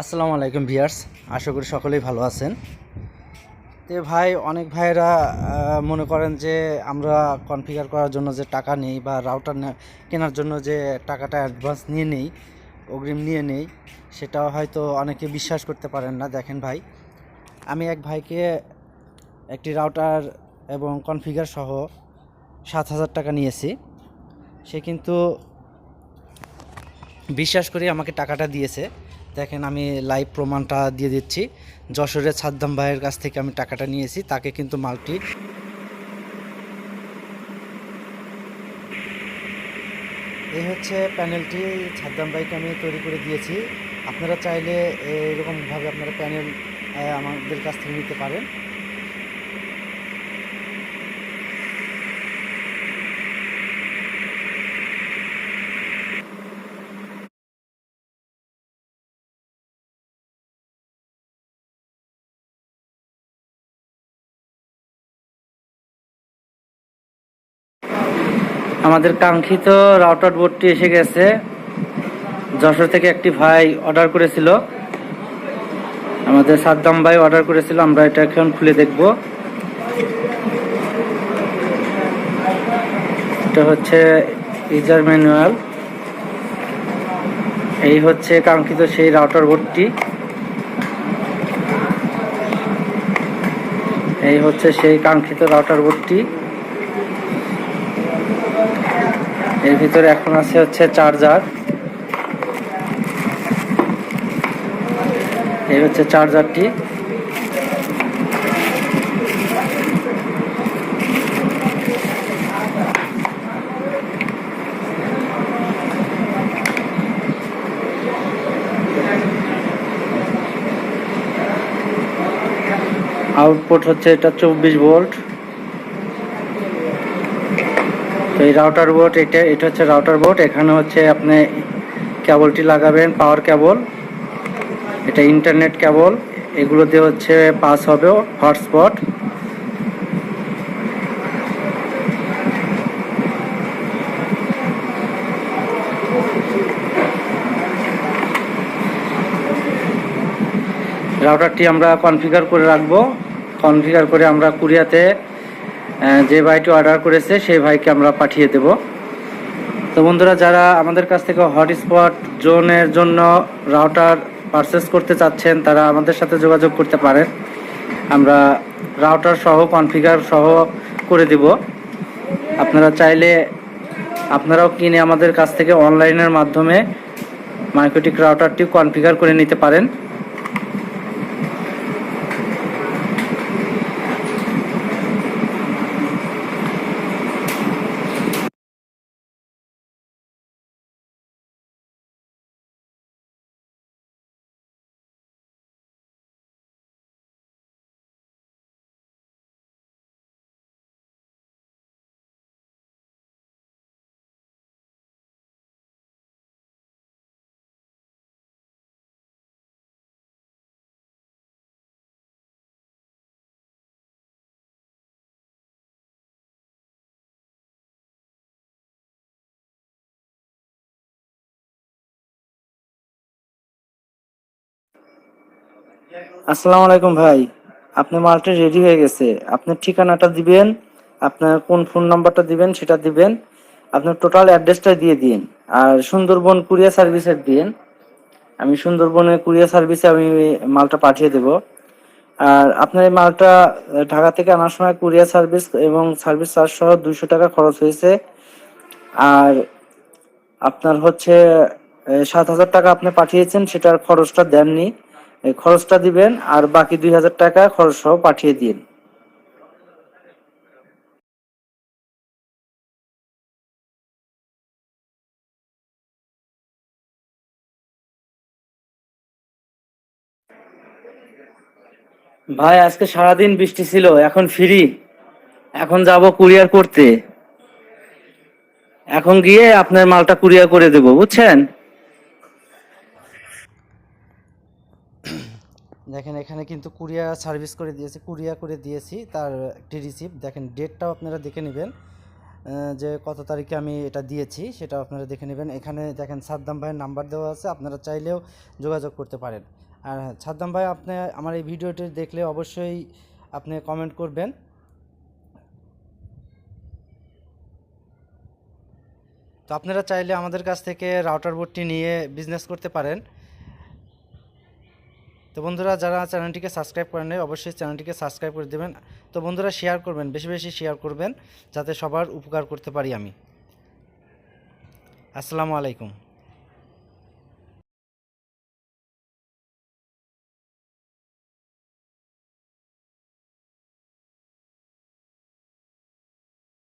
আসসালামু আলাইকুম ভিউয়ার্স, আশা করি সকলেই ভালো আছেন। তো ভাই, অনেক ভাইয়েরা মনে করেন যে আমরা কনফিগার করার জন্য যে টাকা নেই বা রাউটার কেনার জন্য যে টাকাটা অ্যাডভান্স নিয়ে নেই, অগ্রিম নিয়ে নেই, সেটাও হয়তো অনেকে বিশ্বাস করতে পারেন না। দেখেন ভাই, আমি এক ভাইকে একটি রাউটার এবং কনফিগার সহ 7,000 টাকা নিয়েছি। সে কিন্তু বিশ্বাস করে আমাকে টাকাটা দিয়েছে। দেখেন, আমি লাইভ প্রমাণটা দিয়ে দিচ্ছি। যশোরের সাদ্দাম ভাইয়ের কাছ থেকে আমি টাকাটা নিয়েছি। তাকে কিন্তু মালটি এই হচ্ছে প্যানেলটি সাদ্দাম ভাইকে আমি তৈরি করে দিয়েছি। আপনারা চাইলে এরকমভাবে আপনারা প্যানেল আমাদের কাছ থেকে নিতে পারেন। আমাদের কাঙ্ক্ষিত রাউটার বোর্ডটি এসে গেছে। যশোর থেকে একটি ভাই অর্ডার করেছিল, আমাদের সাদ্দাম ভাই অর্ডার করেছিল। আমরা এটা এখন খুলে দেখব। এটা হচ্ছে ইউজার ম্যানুয়াল। এই হচ্ছে কাঙ্ক্ষিত সেই রাউটার বোর্ডটি। এই হচ্ছে সেই কাঙ্ক্ষিত রাউটার বোর্ডটি। এর ভিতরে এখন আছে হচ্ছে চার্জার। এই হচ্ছে চার্জারটি। আউটপুট হচ্ছে এটা 24 ভোল্ট। তো এই রাউটার বোর্ড, এটা হচ্ছে রাউটার বোর্ড। এখানে হচ্ছে আপনি কেবলটি লাগাবেন, পাওয়ার কেবল, এটা ইন্টারনেট কেবল। এগুলো দিয়ে হচ্ছে পাস হবে হটস্পট। রাউটারটি আমরা কনফিগার করে রাখবো। কনফিগার করে আমরা কুরিয়াতে যে ভাইটি অর্ডার করেছে সেই ভাইকে আমরা পাঠিয়ে দেব। তো বন্ধুরা, যারা আমাদের কাছ থেকে হটস্পট জোনের জন্য রাউটার পারচেস করতে চাচ্ছেন, তারা আমাদের সাথে যোগাযোগ করতে পারেন। আমরা রাউটার সহ কনফিগার সহ করে দেব। আপনারা চাইলে আপনারাও কিনে আমাদের কাছ থেকে অনলাইনের মাধ্যমে মাইক্রোটিক রাউটারটি কনফিগার করে নিতে পারেন। আসসালামু আলাইকুম ভাই, আপনার মালটা রেডি হয়ে গেছে। আপনার ঠিকানাটা দিবেন, আপনার কোন ফোন নাম্বারটা দিবেন সেটা দিবেন, আপনার টোটাল অ্যাড্রেসটা দিয়ে দিন। আর সুন্দরবন কুরিয়ার সার্ভিসের দিন। আমি সুন্দরবনের কুরিয়ার সার্ভিসে আমি মালটা পাঠিয়ে দেব। আর আপনার এই মালটা ঢাকা থেকে আনার সময় কুরিয়ার সার্ভিস এবং সার্ভিস চার্জ সহ 200 টাকা খরচ হয়েছে। আর আপনার হচ্ছে 7,000 টাকা আপনি পাঠিয়েছেন, সেটার খরচটা দেননি। এই খরচটা দিবেন, আর বাকি 2,000 টাকা খরচ সহ পাঠিয়ে দিন। ভাই, আজকে সারাদিন বৃষ্টি ছিল, এখন ফ্রি। এখন যাব কুরিয়ার করতে। এখন গিয়ে আপনার মালটা কুরিয়ার করে দেবো, বুঝছেন? দেখেন, এখানে কিন্তু কুরিয়ার সার্ভিস করে দিয়েছি, কুরিয়ার করে দিয়েছি। তার একটি রিসিপ্ট দেখেন, ডেটটাও আপনারা দেখে নেবেন যে কত তারিখে আমি এটা দিয়েছি, সেটাও আপনারা দেখে নেবেন। এখানে দেখেন সাদ্দাম ভাইয়ের নাম্বার দেওয়া আছে, আপনারা চাইলেও যোগাযোগ করতে পারেন। আর সাদ্দাম ভাই, আপনি আমার এই ভিডিওটি দেখলে অবশ্যই আপনি কমেন্ট করবেন। তো আপনারা চাইলে আমাদের কাছ থেকে রাউটার বোর্ডটি নিয়ে বিজনেস করতে পারেন। তো বন্ধুরা, যারা চ্যানেলটিকে সাবস্ক্রাইব করেন নাই অবশ্যই চ্যানেলটিকে সাবস্ক্রাইব করে দেবেন। তো বন্ধুরা, শেয়ার করবেন, বেশি বেশি শেয়ার করবেন, যাতে সবার উপকার করতে পারি আমি। আসসালামু আলাইকুম।